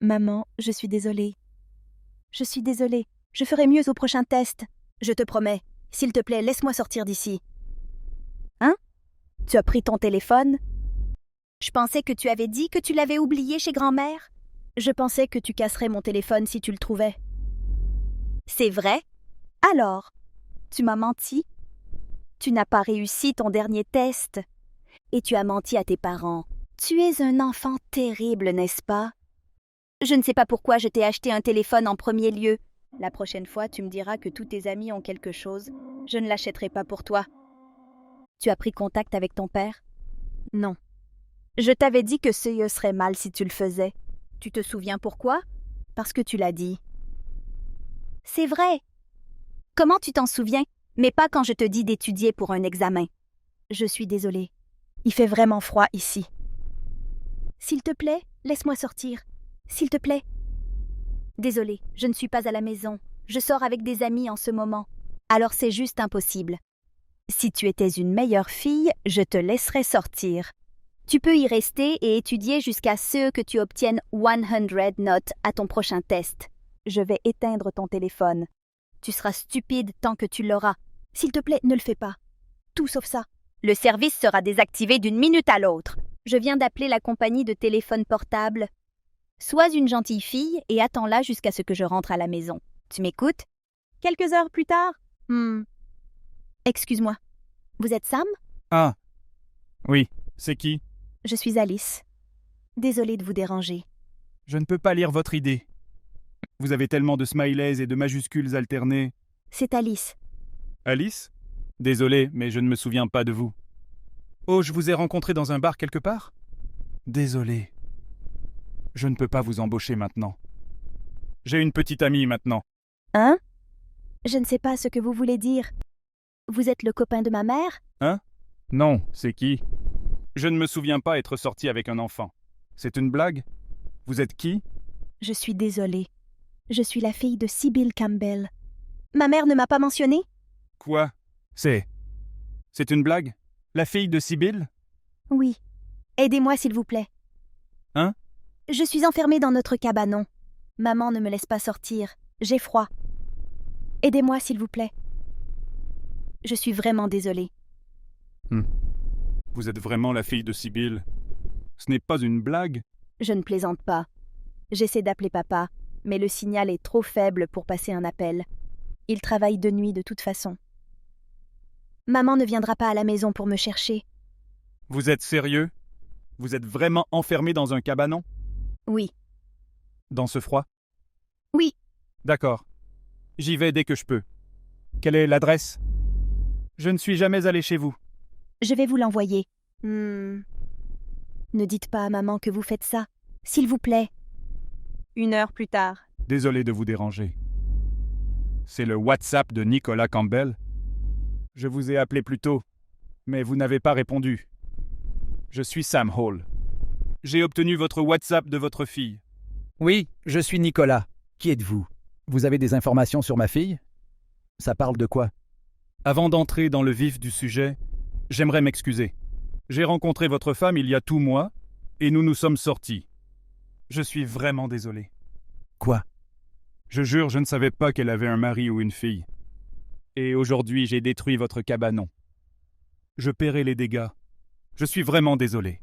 Maman, je suis désolée. Je suis désolée. Je ferai mieux au prochain test. Je te promets. S'il te plaît, laisse-moi sortir d'ici. Hein? Tu as pris ton téléphone? Je pensais que tu avais dit que tu l'avais oublié chez grand-mère. Je pensais que tu casserais mon téléphone si tu le trouvais. C'est vrai? Alors, tu m'as menti? Tu n'as pas réussi ton dernier test. Et tu as menti à tes parents. Tu es un enfant terrible, n'est-ce pas? Je ne sais pas pourquoi je t'ai acheté un téléphone en premier lieu. La prochaine fois, tu me diras que tous tes amis ont quelque chose. Je ne l'achèterai pas pour toi. Tu as pris contact avec ton père? Non. Je t'avais dit que ce serait mal si tu le faisais. Tu te souviens pourquoi? Parce que tu l'as dit. C'est vrai. Comment tu t'en souviens? Mais pas quand je te dis d'étudier pour un examen. Je suis désolée. Il fait vraiment froid ici. S'il te plaît, laisse-moi sortir. S'il te plaît. Désolée, je ne suis pas à la maison. Je sors avec des amis en ce moment. Alors c'est juste impossible. Si tu étais une meilleure fille, je te laisserais sortir. Tu peux y rester et étudier jusqu'à ce que tu obtiennes 100 notes à ton prochain test. Je vais éteindre ton téléphone. Tu seras stupide tant que tu l'auras. S'il te plaît, ne le fais pas. Tout sauf ça. Le service sera désactivé d'une minute à l'autre. Je viens d'appeler la compagnie de téléphone portable. Sois une gentille fille et attends-la jusqu'à ce que je rentre à la maison. Tu m'écoutes? Quelques heures plus tard? Excuse-moi. Vous êtes Sam? Ah, oui, c'est qui? Je suis Alice. Désolée de vous déranger. Je ne peux pas lire votre idée. Vous avez tellement de smileys et de majuscules alternés. C'est Alice. Alice? Désolé, mais je ne me souviens pas de vous. Oh, je vous ai rencontré dans un bar quelque part? Désolé. Je ne peux pas vous embaucher maintenant. J'ai une petite amie maintenant. Hein? Je ne sais pas ce que vous voulez dire. Vous êtes le copain de ma mère? Hein? Non, c'est qui? Je ne me souviens pas être sorti avec un enfant. C'est une blague? Vous êtes qui? Je suis désolée. Je suis la fille de Sybil Campbell. Ma mère ne m'a pas mentionnée? Quoi? C'est une blague? La fille de Sybil? Oui. Aidez-moi, s'il vous plaît. Hein? Je suis enfermée dans notre cabanon. Maman ne me laisse pas sortir. J'ai froid. Aidez-moi, s'il vous plaît. Je suis vraiment désolée. Vous êtes vraiment la fille de Sybil? Ce n'est pas une blague? Je ne plaisante pas. J'essaie d'appeler papa, mais le signal est trop faible pour passer un appel. Il travaille de nuit de toute façon. Maman ne viendra pas à la maison pour me chercher. Vous êtes sérieux? Vous êtes vraiment enfermé dans un cabanon? Oui. Dans ce froid? Oui. D'accord. J'y vais dès que je peux. Quelle est l'adresse? Je ne suis jamais allé chez vous. Je vais vous l'envoyer. Ne dites pas à maman que vous faites ça. S'il vous plaît. 1 heure plus tard. Désolé de vous déranger. C'est le WhatsApp de Nicolas Campbell. Je vous ai appelé plus tôt, mais vous n'avez pas répondu. Je suis Sam Hall. J'ai obtenu votre WhatsApp de votre fille. Oui, je suis Nicolas. Qui êtes-vous? Vous avez des informations sur ma fille? Ça parle de quoi? Avant d'entrer dans le vif du sujet, j'aimerais m'excuser. J'ai rencontré votre femme il y a tout mois, et nous nous sommes sortis. Je suis vraiment désolé. Quoi? Je jure, je ne savais pas qu'elle avait un mari ou une fille. Et aujourd'hui, j'ai détruit votre cabanon. Je paierai les dégâts. Je suis vraiment désolé.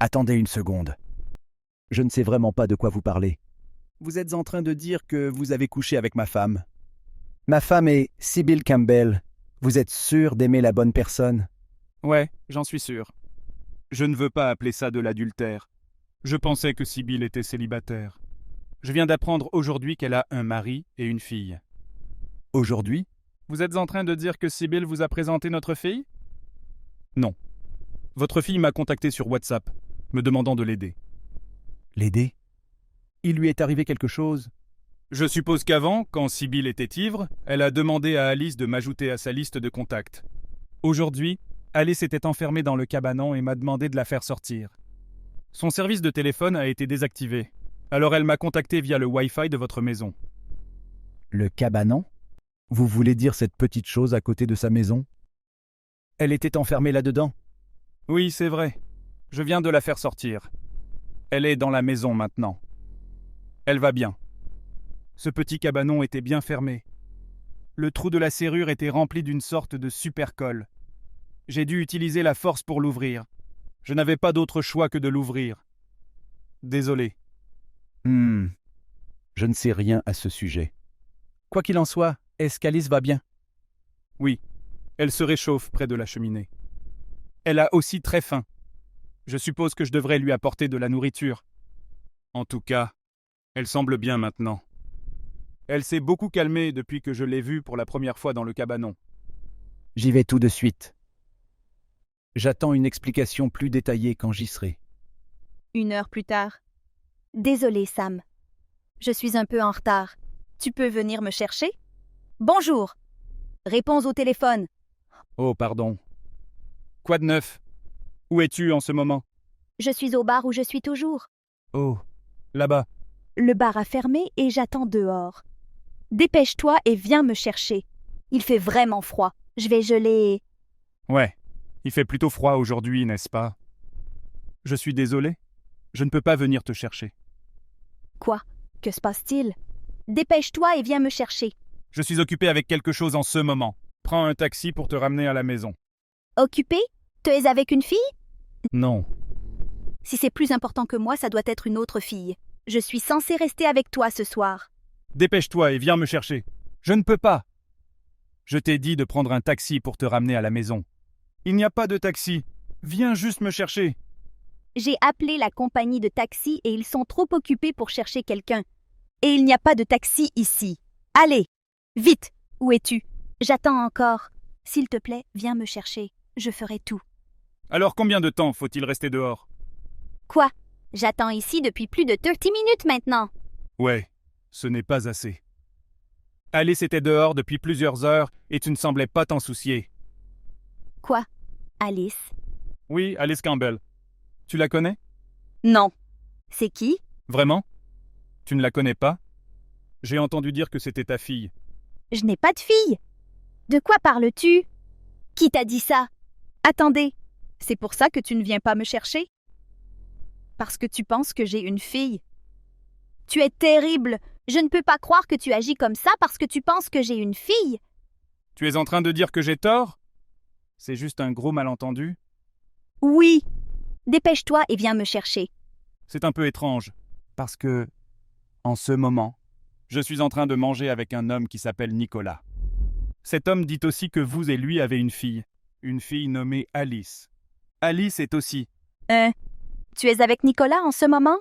Attendez une seconde. Je ne sais vraiment pas de quoi vous parlez. Vous êtes en train de dire que vous avez couché avec ma femme. Ma femme est Sybil Campbell. Vous êtes sûr d'aimer la bonne personne? Ouais, j'en suis sûr. Je ne veux pas appeler ça de l'adultère. Je pensais que Sybil était célibataire. Je viens d'apprendre aujourd'hui qu'elle a un mari et une fille. Aujourd'hui? Vous êtes en train de dire que Sybil vous a présenté notre fille? Non. Votre fille m'a contacté sur WhatsApp, me demandant de l'aider. L'aider? Il lui est arrivé quelque chose? Je suppose qu'avant, quand Sybil était ivre, elle a demandé à Alice de m'ajouter à sa liste de contacts. Aujourd'hui, Alice était enfermée dans le cabanon et m'a demandé de la faire sortir. Son service de téléphone a été désactivé, alors elle m'a contacté via le Wi-Fi de votre maison. Le cabanon? Vous voulez dire cette petite chose à côté de sa maison? Elle était enfermée là-dedans? Oui, c'est vrai. Je viens de la faire sortir. Elle est dans la maison maintenant. Elle va bien. Ce petit cabanon était bien fermé. Le trou de la serrure était rempli d'une sorte de super-colle. J'ai dû utiliser la force pour l'ouvrir. Je n'avais pas d'autre choix que de l'ouvrir. Désolé. Je ne sais rien à ce sujet. Quoi qu'il en soit, est-ce qu'Alice va bien? Oui, elle se réchauffe près de la cheminée. Elle a aussi très faim. Je suppose que je devrais lui apporter de la nourriture. En tout cas, elle semble bien maintenant. Elle s'est beaucoup calmée depuis que je l'ai vue pour la première fois dans le cabanon. J'y vais tout de suite. J'attends une explication plus détaillée quand j'y serai. 1 heure plus tard. Désolée, Sam. Je suis un peu en retard. Tu peux venir me chercher? Bonjour. Réponds au téléphone. Oh, pardon. Quoi de neuf? Où es-tu en ce moment? Je suis au bar où je suis toujours. Oh, là-bas. Le bar a fermé et j'attends dehors. Dépêche-toi et viens me chercher. Il fait vraiment froid. Je vais geler. Ouais, il fait plutôt froid aujourd'hui, n'est-ce pas? Je suis désolé. Je ne peux pas venir te chercher. Quoi? Que se passe-t-il? Dépêche-toi et viens me chercher. Je suis occupé avec quelque chose en ce moment. Prends un taxi pour te ramener à la maison. Occupé? Tu es avec une fille? Non. Si c'est plus important que moi, ça doit être une autre fille. Je suis censée rester avec toi ce soir. Dépêche-toi et viens me chercher. Je ne peux pas. Je t'ai dit de prendre un taxi pour te ramener à la maison. Il n'y a pas de taxi. Viens juste me chercher. J'ai appelé la compagnie de taxi et ils sont trop occupés pour chercher quelqu'un. Et il n'y a pas de taxi ici. Allez, vite, où es-tu? J'attends encore. S'il te plaît, viens me chercher. Je ferai tout. Alors combien de temps faut-il rester dehors? Quoi? J'attends ici depuis plus de 30 minutes maintenant. Ouais, ce n'est pas assez. Alice était dehors depuis plusieurs heures et tu ne semblais pas t'en soucier. Quoi? Alice? Oui, Alice Campbell. Tu la connais? Non. C'est qui? Vraiment? Tu ne la connais pas? J'ai entendu dire que c'était ta fille. Je n'ai pas de fille. De quoi parles-tu? Qui t'a dit ça? Attendez, c'est pour ça que tu ne viens pas me chercher? Parce que tu penses que j'ai une fille. Tu es terrible. Je ne peux pas croire que tu agis comme ça parce que tu penses que j'ai une fille. Tu es en train de dire que j'ai tort? C'est juste un gros malentendu? Oui. Dépêche-toi et viens me chercher. C'est un peu étrange, parce que, en ce moment, je suis en train de manger avec un homme qui s'appelle Nicolas. Cet homme dit aussi que vous et lui avez une fille nommée Alice. Alice est aussi... Tu es avec Nicolas en ce moment?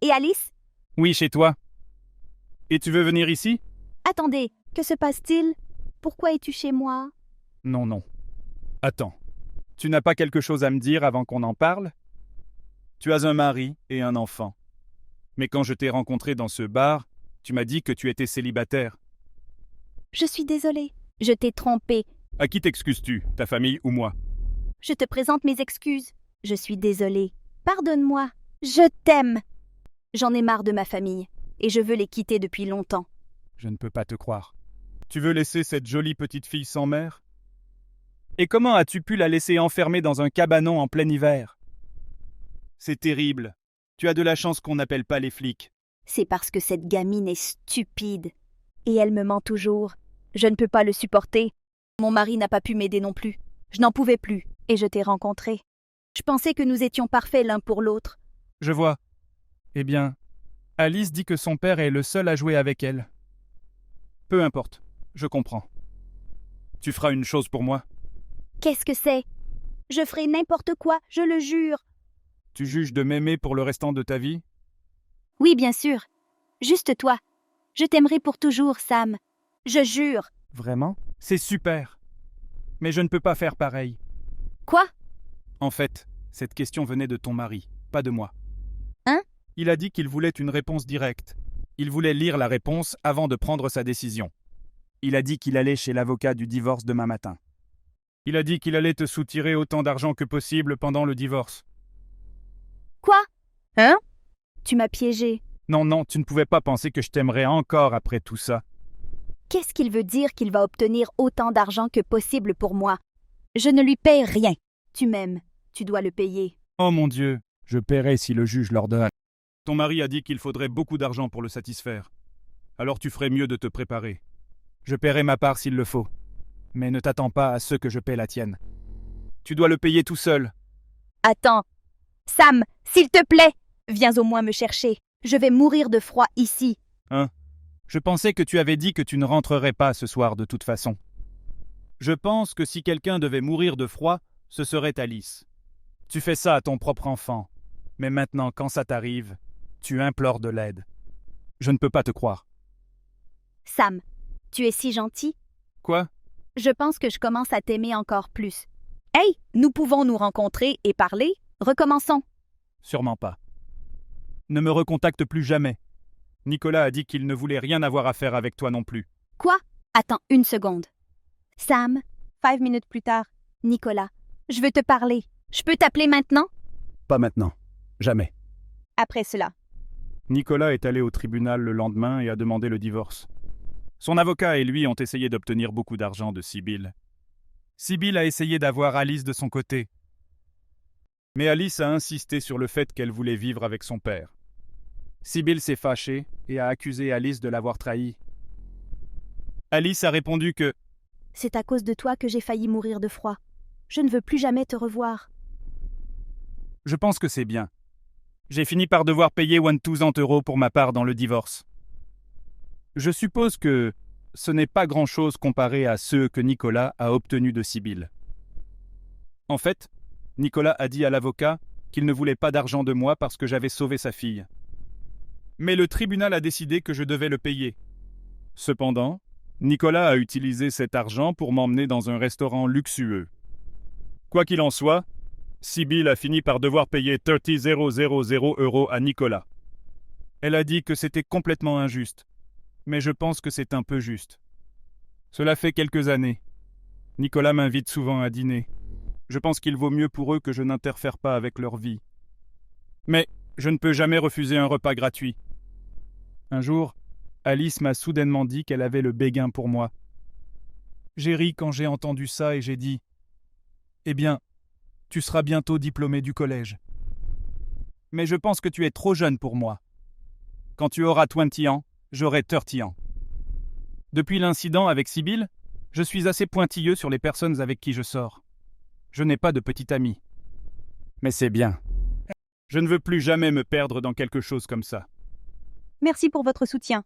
Et Alice? Oui, chez toi. Et tu veux venir ici? Attendez, que se passe-t-il? Pourquoi es-tu chez moi? Non, non. Attends. Tu n'as pas quelque chose à me dire avant qu'on en parle? Tu as un mari et un enfant. Mais quand je t'ai rencontré dans ce bar, tu m'as dit que tu étais célibataire. Je suis désolée. Je t'ai trompée. À qui t'excuses-tu, ta famille ou moi? Je te présente mes excuses. Je suis désolée. Pardonne-moi. Je t'aime. J'en ai marre de ma famille, et je veux les quitter depuis longtemps. Je ne peux pas te croire. Tu veux laisser cette jolie petite fille sans mère? Et comment as-tu pu la laisser enfermée dans un cabanon en plein hiver? C'est terrible. Tu as de la chance qu'on n'appelle pas les flics. C'est parce que cette gamine est stupide. Et elle me ment toujours. Je ne peux pas le supporter. Mon mari n'a pas pu m'aider non plus. Je n'en pouvais plus, et je t'ai rencontré. Je pensais que nous étions parfaits l'un pour l'autre. Je vois. Eh bien, Alice dit que son père est le seul à jouer avec elle. Peu importe, je comprends. Tu feras une chose pour moi? Qu'est-ce que c'est? Je ferai n'importe quoi, je le jure. Tu juges de m'aimer pour le restant de ta vie? Oui, bien sûr. Juste toi. Je t'aimerai pour toujours, Sam. Je jure. Vraiment? C'est super. Mais je ne peux pas faire pareil. Quoi? En fait, cette question venait de ton mari, pas de moi. Hein? Il a dit qu'il voulait une réponse directe. Il voulait lire la réponse avant de prendre sa décision. Il a dit qu'il allait chez l'avocat du divorce demain matin. Il a dit qu'il allait te soutirer autant d'argent que possible pendant le divorce. Quoi? Hein? Tu m'as piégé. Non, non, tu ne pouvais pas penser que je t'aimerais encore après tout ça. Qu'est-ce qu'il veut dire qu'il va obtenir autant d'argent que possible pour moi? Je ne lui paie rien. Tu m'aimes. Tu dois le payer. Oh mon Dieu, Je paierai si le juge l'ordonne. Ton mari a dit qu'il faudrait beaucoup d'argent pour le satisfaire. Alors tu ferais mieux de te préparer. Je paierai ma part s'il le faut. Mais ne t'attends pas à ce que je paie la tienne. Tu dois le payer tout seul. Attends. Sam, s'il te plaît, viens au moins me chercher. Je vais mourir de froid ici. Hein? Je pensais que tu avais dit que tu ne rentrerais pas ce soir de toute façon. Je pense que si quelqu'un devait mourir de froid, ce serait Alice. Tu fais ça à ton propre enfant. Mais maintenant, quand ça t'arrive, tu implores de l'aide. Je ne peux pas te croire. Sam, tu es si gentil. Quoi? Je pense que je commence à t'aimer encore plus. Hey, nous pouvons nous rencontrer et parler? Recommençons. Sûrement pas. Ne me recontacte plus jamais. Nicolas a dit qu'il ne voulait rien avoir à faire avec toi non plus. Quoi? Attends une seconde. Sam, 5 minutes plus tard. Nicolas, je veux te parler. Je peux t'appeler maintenant? Pas maintenant. Jamais. Après cela. Nicolas est allé au tribunal le lendemain et a demandé le divorce. Son avocat et lui ont essayé d'obtenir beaucoup d'argent de Sibylle. Sibylle a essayé d'avoir Alice de son côté. Mais Alice a insisté sur le fait qu'elle voulait vivre avec son père. Sibylle s'est fâchée et a accusé Alice de l'avoir trahi. Alice a répondu que C'est à cause de toi que j'ai failli mourir de froid. Je ne veux plus jamais te revoir. je pense que c'est bien. J'ai fini par devoir payer 1200 € pour ma part dans le divorce. Je suppose que ce n'est pas grand-chose comparé à ceux que Nicolas a obtenus de Sibylle. En fait, Nicolas a dit à l'avocat qu'il ne voulait pas d'argent de moi parce que j'avais sauvé sa fille. Mais le tribunal a décidé que je devais le payer. Cependant, Nicolas a utilisé cet argent pour m'emmener dans un restaurant luxueux. Quoi qu'il en soit, Sibylle a fini par devoir payer 30 000 € à Nicolas. Elle a dit que c'était complètement injuste, mais je pense que c'est un peu juste. Cela fait quelques années. Nicolas m'invite souvent à dîner. Je pense qu'il vaut mieux pour eux que je n'interfère pas avec leur vie. Mais je ne peux jamais refuser un repas gratuit. Un jour, Alice m'a soudainement dit qu'elle avait le béguin pour moi. J'ai ri quand j'ai entendu ça et j'ai dit « Eh bien, tu seras bientôt diplômé du collège. Mais je pense que tu es trop jeune pour moi. Quand tu auras 20 ans, j'aurai 30 ans. » Depuis l'incident avec Sibylle, je suis assez pointilleux sur les personnes avec qui je sors. Je n'ai pas de petit ami. Mais c'est bien. Je ne veux plus jamais me perdre dans quelque chose comme ça. Merci pour votre soutien.